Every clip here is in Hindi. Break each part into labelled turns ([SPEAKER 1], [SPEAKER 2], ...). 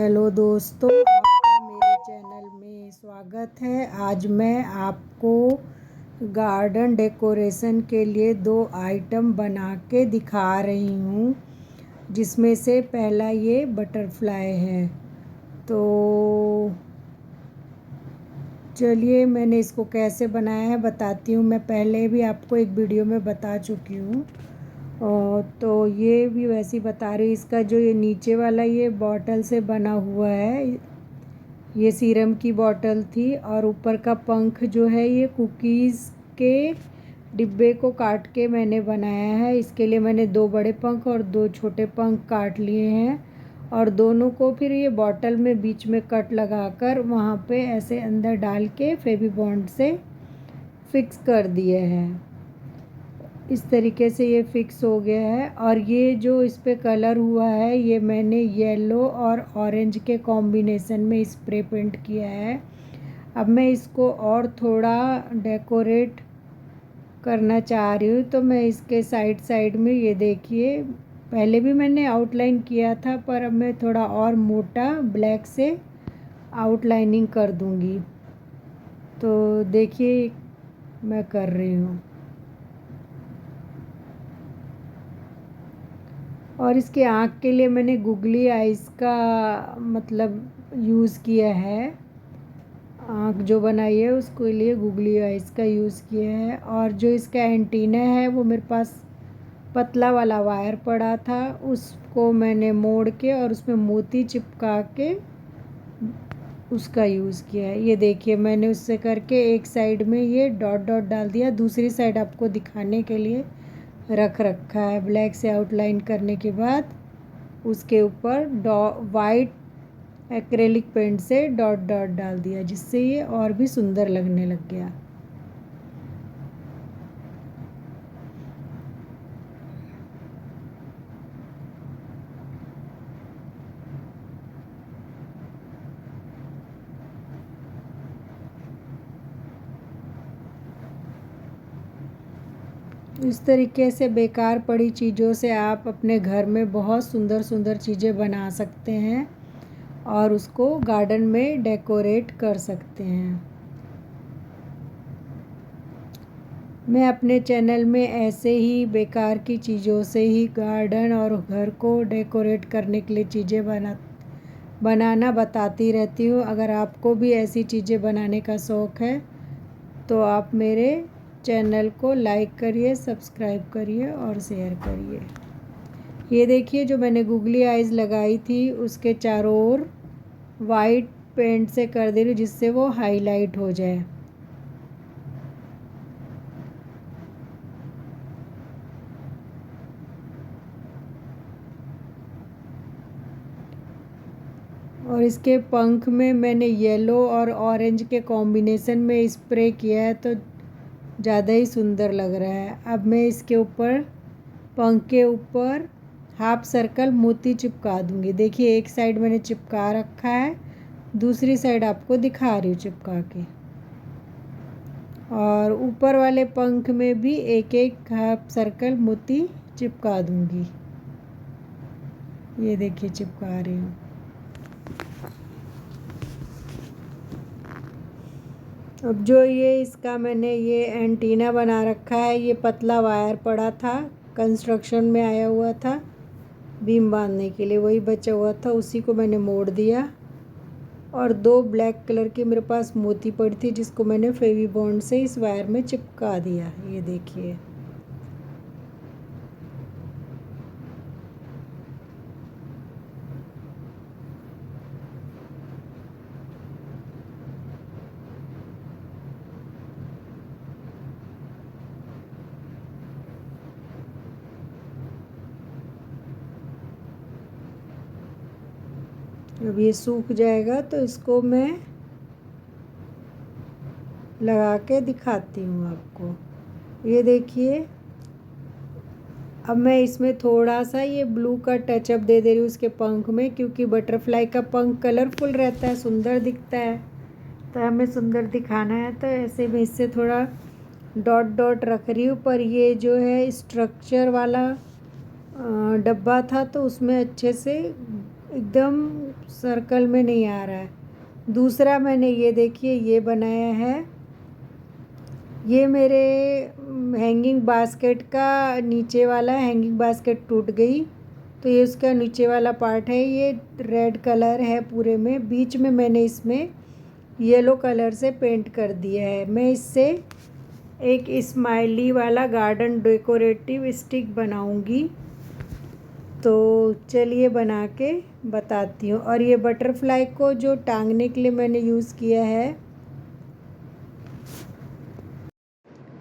[SPEAKER 1] हेलो दोस्तों, आपका मेरे चैनल में स्वागत है। आज मैं आपको गार्डन डेकोरेशन के लिए 2 आइटम बना के दिखा रही हूँ, जिसमें से पहला ये बटरफ्लाई है। तो चलिए मैंने इसको कैसे बनाया है बताती हूँ। मैं पहले भी आपको एक वीडियो में बता चुकी हूँ, तो ये भी वैसे ही बता रही हूँ। इसका जो ये नीचे वाला ये बॉटल से बना हुआ है, ये सीरम की बॉटल थी, और ऊपर का पंख जो है ये कुकीज़ के डिब्बे को काट के मैंने बनाया है। इसके लिए मैंने 2 बड़े पंख और 2 छोटे पंख काट लिए हैं, और दोनों को फिर ये बॉटल में बीच में कट लगाकर वहाँ पे ऐसे अंदर डाल के फेवी बॉन्ड से फिक्स कर दिए हैं। इस तरीके से ये फिक्स हो गया है। और ये जो इस पे कलर हुआ है, ये मैंने येलो और ऑरेंज के कॉम्बिनेशन में स्प्रे पेंट किया है। अब मैं इसको और थोड़ा डेकोरेट करना चाह रही हूँ, तो मैं इसके साइड में ये देखिए, पहले भी मैंने आउटलाइन किया था, पर अब मैं थोड़ा और मोटा ब्लैक से आउटलाइनिंग कर दूँगी। तो देखिए मैं कर रही हूँ। और इसके आँख के लिए मैंने गुगली आइज़ का यूज़ किया है। आँख जो बनाई है उसके लिए गुगली आइज़ का यूज़ किया है। और जो इसका एंटीना है वो मेरे पास पतला वाला वायर पड़ा था, उसको मैंने मोड़ के और उसमें मोती चिपका के उसका यूज़ किया है। ये देखिए मैंने उससे करके एक साइड में ये डॉट डॉट डाल दिया, दूसरी साइड आपको दिखाने के लिए रख रखा है। ब्लैक से आउटलाइन करने के बाद उसके ऊपर वाइट एक्रेलिक पेंट से डॉट डॉट डाल दिया, जिससे ये और भी सुंदर लगने लग गया। इस तरीके से बेकार पड़ी चीज़ों से आप अपने घर में बहुत सुंदर सुंदर चीज़ें बना सकते हैं और उसको गार्डन में डेकोरेट कर सकते हैं। मैं अपने चैनल में ऐसे ही बेकार की चीज़ों से ही गार्डन और घर को डेकोरेट करने के लिए चीज़ें बनाना बताती रहती हूँ। अगर आपको भी ऐसी चीज़ें बनाने का शौक़ है तो आप मेरे चैनल को लाइक करिए, सब्सक्राइब करिए और शेयर करिए। ये देखिए जो मैंने गुगली आइज़ लगाई थी उसके चारों ओर वाइट पेंट से कर दे रही हूँ, जिससे वो हाईलाइट हो जाए। और इसके पंख में मैंने येलो और ऑरेंज के कॉम्बिनेशन में स्प्रे किया है, तो ज़्यादा ही सुंदर लग रहा है। अब मैं इसके ऊपर पंख के ऊपर हाफ सर्कल मोती चिपका दूंगी। देखिए एक साइड मैंने चिपका रखा है, दूसरी साइड आपको दिखा रही हूँ चिपका के। और ऊपर वाले पंख में भी एक एक हाफ सर्कल मोती चिपका दूंगी। ये देखिए चिपका रही हूँ। अब जो ये इसका मैंने ये एंटीना बना रखा है, ये पतला वायर पड़ा था, कंस्ट्रक्शन में आया हुआ था बीम बांधने के लिए, वही बचा हुआ था, उसी को मैंने मोड़ दिया। और 2 ब्लैक कलर की मेरे पास मोती पड़ी थी, जिसको मैंने फेवी बॉन्ड से इस वायर में चिपका दिया। ये देखिए अब ये सूख जाएगा तो इसको मैं लगा के दिखाती हूँ आपको। ये देखिए अब मैं इसमें थोड़ा सा ये ब्लू का टचअप दे रही हूँ उसके पंख में, क्योंकि बटरफ्लाई का पंख कलरफुल रहता है, सुंदर दिखता है, तो हमें सुंदर दिखाना है। तो ऐसे में इससे थोड़ा डॉट डॉट रख रही हूँ। पर ये जो है स्ट्रक्चर वाला डब्बा था, तो उसमें अच्छे से एकदम सर्कल में नहीं आ रहा है। दूसरा मैंने ये देखिए ये बनाया है, ये मेरे हैंगिंग बास्केट का नीचे वाला हैंगिंग बास्केट टूट गई, तो ये उसका नीचे वाला पार्ट है। ये रेड कलर है पूरे में, बीच में मैंने इसमें येलो कलर से पेंट कर दिया है। मैं इससे एक स्माइली वाला गार्डन डेकोरेटिव स्टिक बनाऊंगी, तो चलिए बना के बताती हूँ। और ये बटरफ्लाई को जो टांगने के लिए मैंने यूज़ किया है,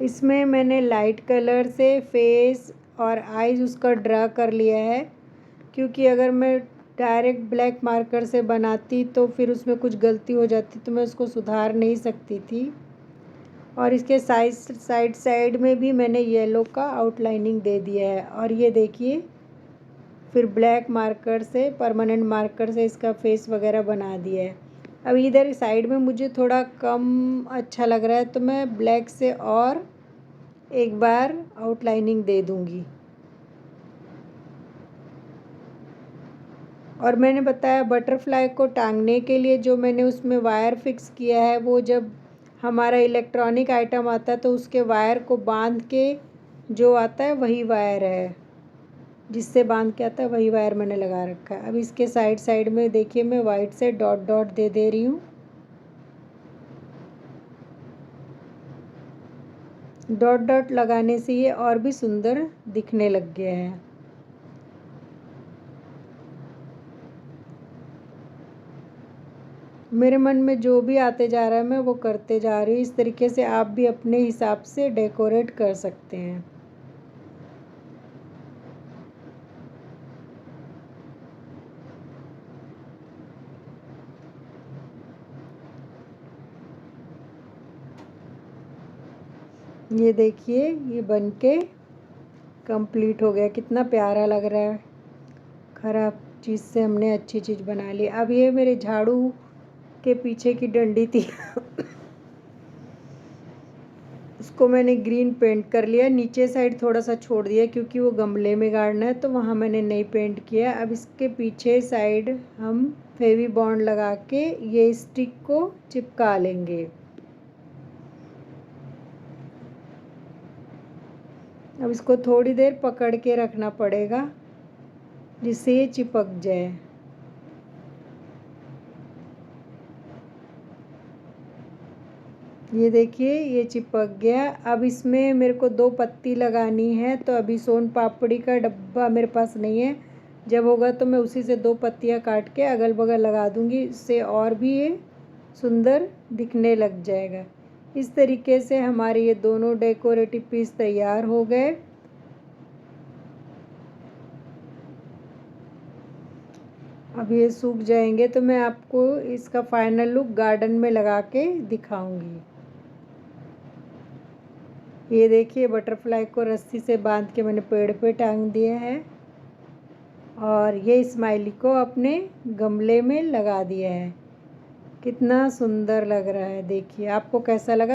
[SPEAKER 1] इसमें मैंने लाइट कलर से फेस और आईज उसका ड्रा कर लिया है, क्योंकि अगर मैं डायरेक्ट ब्लैक मार्कर से बनाती तो फिर उसमें कुछ गलती हो जाती, तो मैं उसको सुधार नहीं सकती थी। और इसके साइड में भी मैंने येलो का आउटलाइनिंग दे दिया है। और ये देखिए फिर ब्लैक मार्कर से, परमानेंट मार्कर से इसका फेस वगैरह बना दिया है। अब इधर साइड में मुझे थोड़ा कम अच्छा लग रहा है, तो मैं ब्लैक से और एक बार आउटलाइनिंग दे दूँगी। और मैंने बताया बटरफ्लाई को टांगने के लिए जो मैंने उसमें वायर फिक्स किया है, वो जब हमारा इलेक्ट्रॉनिक आइटम आता है तो उसके वायर को बांध के जो आता है वही वायर है, जिससे बांध के आता है वही वायर मैंने लगा रखा है। अब इसके साइड में देखिए मैं वाइट से डॉट डॉट दे रही हूँ। डॉट डॉट लगाने से ये और भी सुंदर दिखने लग गया है। मेरे मन में जो भी आते जा रहा है मैं वो करते जा रही हूँ। इस तरीके से आप भी अपने हिसाब से डेकोरेट कर सकते हैं। ये देखिए ये बनके कंप्लीट हो गया, कितना प्यारा लग रहा है। ख़राब चीज़ से हमने अच्छी चीज़ बना ली। अब ये मेरे झाड़ू के पीछे की डंडी थी उसको मैंने ग्रीन पेंट कर लिया। नीचे साइड थोड़ा सा छोड़ दिया क्योंकि वो गमले में गाड़ना है, तो वहाँ मैंने नहीं पेंट किया। अब इसके पीछे साइड हम फेवी बॉन्ड लगा के ये स्टिक को चिपका लेंगे। अब इसको थोड़ी देर पकड़ के रखना पड़ेगा जिससे ये चिपक जाए। ये देखिए ये चिपक गया। अब इसमें मेरे को 2 पत्ती लगानी है, तो अभी सोन पापड़ी का डब्बा मेरे पास नहीं है। जब होगा तो मैं उसी से 2 पत्तियाँ काट के अगल बगल लगा दूँगी, इससे और भी ये सुंदर दिखने लग जाएगा। इस तरीके से हमारे ये दोनों डेकोरेटिव पीस तैयार हो गए। अब ये सूख जाएंगे तो मैं आपको इसका फाइनल लुक गार्डन में लगा के दिखाऊंगी। ये देखिए बटरफ्लाई को रस्सी से बांध के मैंने पेड़ पे टांग दिया है, और ये स्माइली को अपने गमले में लगा दिया है। कितना सुंदर लग रहा है, देखिए आपको कैसा लगा।